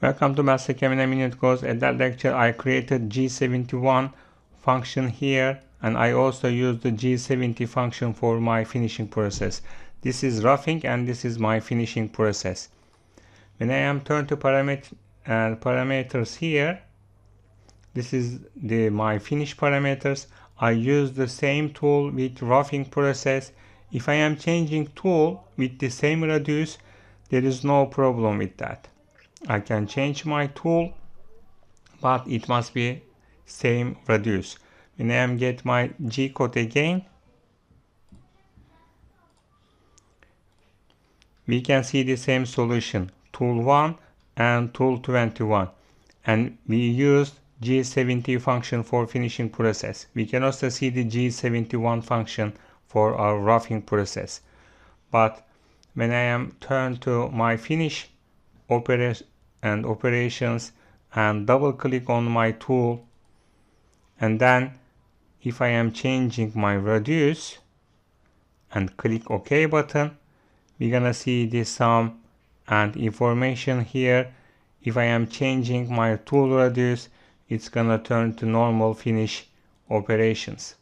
Welcome to Mastercam in a minute course. At that lecture I created G71 function here, and I also used the G70 function for my finishing process. This is roughing and this is my finishing process. When I am turned to parameters here, this is my finish parameters. I use the same tool with roughing process. If I am changing tool with the same radius, there is no problem with that. I can change my tool, but it must be same radius. When I am get my G code again, we can see the same solution, tool 1 and tool 21, and we used G70 function for finishing process. We can also see the G71 function for our roughing process. But when I am turned to my finish operations and double click on my tool, and then if I am changing my radius and click OK button, we're gonna see the sum and information here. If I am changing my tool radius, it's gonna turn to normal finish operations.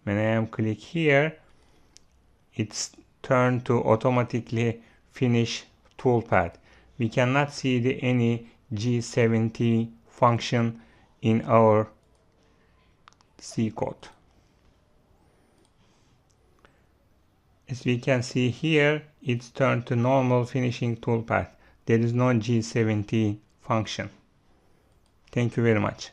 When I am click here, it's turned to automatically finish toolpath. We cannot see any G70 function in our C code. As we can see here, it's turned to normal finishing toolpath. There is no G70 function. Thank you very much.